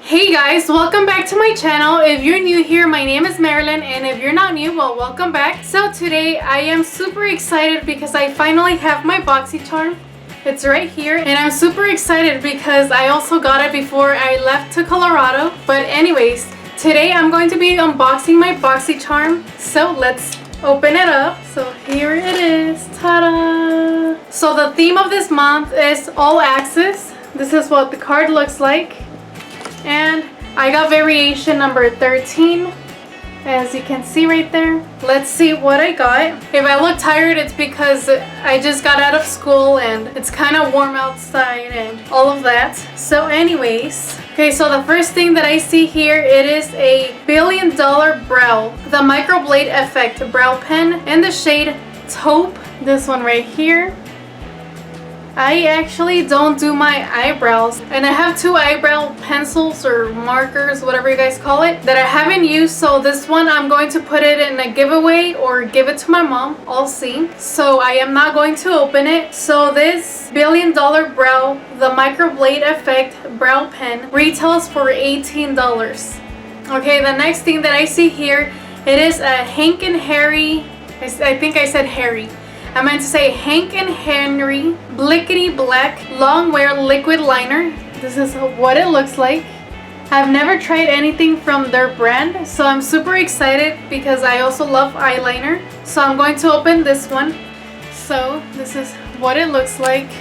Hey guys, welcome back to my channel. If you're new here, my name is Marilyn, and if you're not new, well, welcome back. So today I am super excited because I finally have my Boxycharm. It's right here, and I'm super excited because I also got it before I left to Colorado. But anyways, today I'm going to be unboxing my Boxycharm. So let's open it up. So here it is. Ta-da! So the theme of this month is all access. This is what the card looks like. And I got variation number 13, as you can see right there. Let's see what I got. If I look tired, it's because I just got out of school and it's kind of warm outside and all of that. So anyways, okay, so the first thing that I see here, it is a $1 billion brow, the microblade effect brow pen in the shade taupe. This one right here. I actually don't do my eyebrows, and I have two eyebrow pencils or markers, whatever you guys call it, that I haven't used. So this one I'm going to put it in a giveaway or give it to my mom. I'll see. So I am not going to open it. So this $1 billion brow, the microblade effect brow pen, retails for $18. Okay, the next thing that I see here, it is a Hank and Harry, I think I said Harry. I meant to say Hank and Henry Blickety Black Long Wear Liquid Liner. This is what it looks like. I've never tried anything from their brand, so I'm super excited because I also love eyeliner. So I'm going to open this one. So this is what it looks like.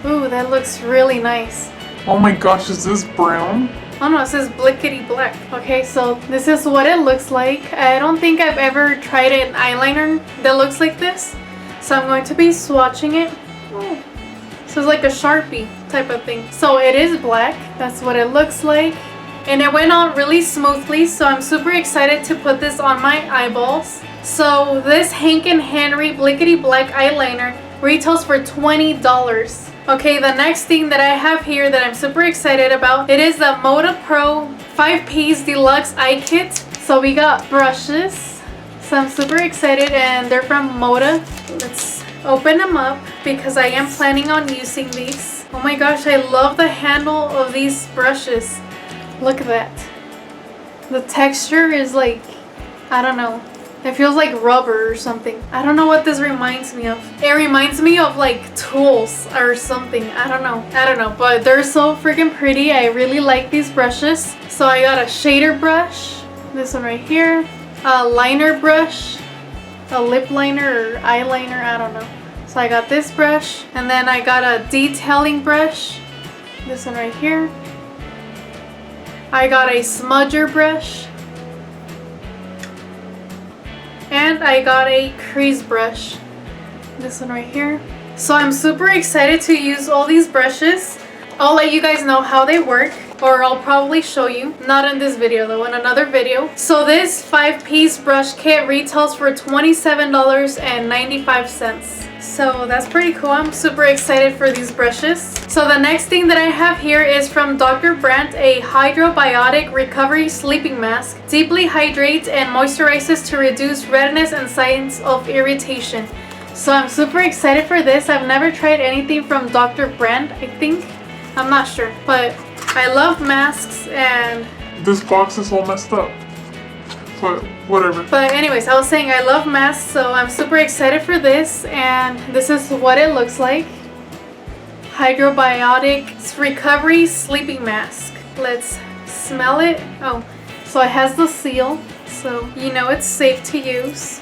Ooh, that looks really nice. Oh my gosh, is this brown? Oh no, it says Blickety Black. Okay, so this is what it looks like. I don't think I've ever tried an eyeliner that looks like this. So I'm going to be swatching it. Oh. So it's like a Sharpie type of thing. So it is black. That's what it looks like. And it went on really smoothly. So I'm super excited to put this on my eyeballs. So this Hank and Henry Blickety Black eyeliner retails for $20. Okay, the next thing that I have here that I'm super excited about, it is the Moda Pro 5-piece deluxe eye kit. So we got brushes. So I'm super excited, and they're from Moda. Let's open them up because I am planning on using these. Oh my gosh, I love the handle of these brushes. Look at that. The texture is like, I don't know. It feels like rubber or something. I don't know what this reminds me of. It reminds me of like tools or something. I don't know. But they're so freaking pretty. I really like these brushes. So I got a shader brush. This one right here. A liner brush, a lip liner or eyeliner, I don't know. So I got this brush, and then I got a detailing brush, this one right here. I got a smudger brush, and I got a crease brush, this one right here. So I'm super excited to use all these brushes. I'll let you guys know how they work, or I'll probably show you. Not in this video though, in another video. So this 5-piece brush kit retails for $27.95. So that's pretty cool. I'm super excited for these brushes. So the next thing that I have here is from Dr. Brandt, a Hydrobiotic Recovery Sleeping Mask. Deeply hydrates and moisturizes to reduce redness and signs of irritation. So I'm super excited for this. I've never tried anything from Dr. Brandt, I think. I'm not sure, but I love masks, and This box is all messed up. But whatever. But anyways, I was saying I love masks, so I'm super excited for this, and this is what it looks like. Hydrobiotic Recovery Sleeping Mask. Let's smell it. Oh, so it has the seal, so you know it's safe to use.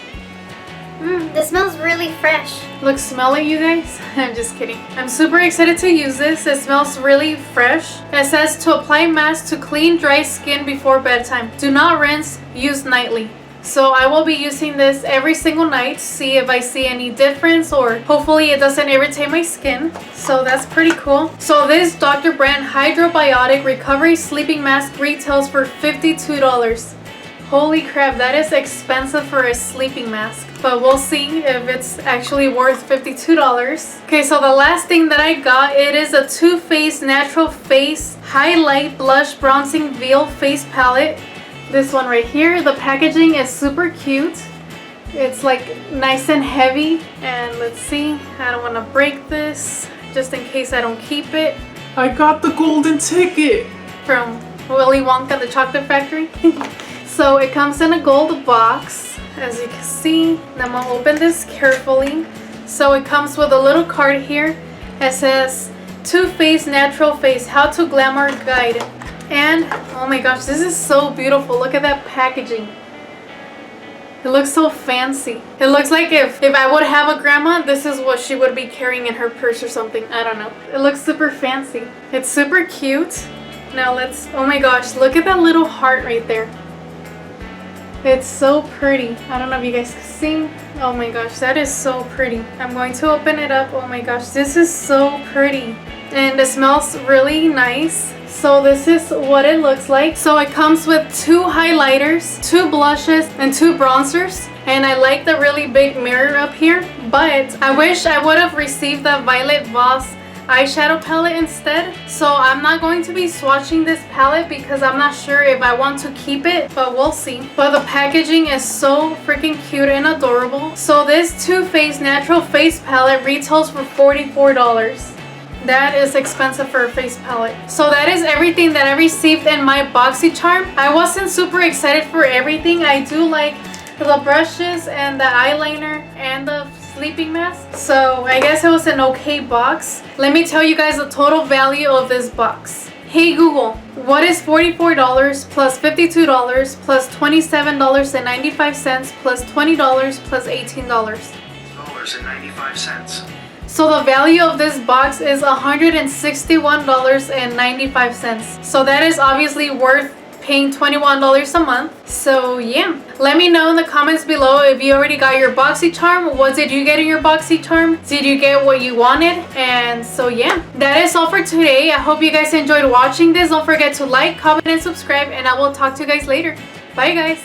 This smells really fresh. Look, smell it, you guys. I'm just kidding. I'm super excited to use this. It smells really fresh. It says to apply mask to clean dry skin before bedtime. Do not rinse, use nightly. So I will be using this every single night, see if I see any difference, or hopefully it doesn't irritate my skin. So that's pretty cool. So this Dr. Brandt Hydrobiotic Recovery Sleeping Mask retails for $52. Holy crap, that is expensive for a sleeping mask. But we'll see if it's actually worth $52. Okay, so the last thing that I got, it is a Too Faced Natural Face Highlight Blush Bronzing Veil Face Palette. This one right here. The packaging is super cute. It's like nice and heavy. And let's see, I don't want to break this just in case I don't keep it. I got the golden ticket. From Willy Wonka, the chocolate factory. So it comes in a gold box, as you can see. I'm gonna open this carefully. So it comes with a little card here. It says Too Faced Natural Face, How to Glamour Guide. And oh my gosh, this is so beautiful. Look at that packaging. It looks so fancy. It looks like if I would have a grandma, this is what she would be carrying in her purse or something. I don't know. It looks super fancy. It's super cute. Now let's, oh my gosh, look at that little heart right there. It's so pretty. I don't know if you guys can see. Oh my gosh, that is so pretty. I'm going to open it up. Oh my gosh, this is so pretty. And it smells really nice. So this is what it looks like. So it comes with 2 highlighters, 2 blushes, and 2 bronzers. And I like the really big mirror up here. But I wish I would have received the Violet Voss eyeshadow palette instead. So I'm not going to be swatching this palette because I'm not sure if I want to keep it, but we'll see. But the packaging is so freaking cute and adorable. So this Too Faced Natural Face Palette retails for $44. That is expensive for a face palette. So that is everything that I received in my Boxycharm. I wasn't super excited for everything. I do like the brushes and the eyeliner and the sleeping mask. So I guess it was an okay box. Let me tell you guys the total value of this box. Hey Google, what is $44 plus $52 plus $27.95 plus $20 plus $18? $18.95. So the value of this box is $161.95. So that is obviously worth paying $21 a month. So yeah, let me know in the comments below if you already got your Boxycharm. What did you get in your Boxycharm? Did you get what you wanted? And so yeah, that is all for today. I hope you guys enjoyed watching this. Don't forget to like, comment, and subscribe, and I will talk to you guys later. Bye guys.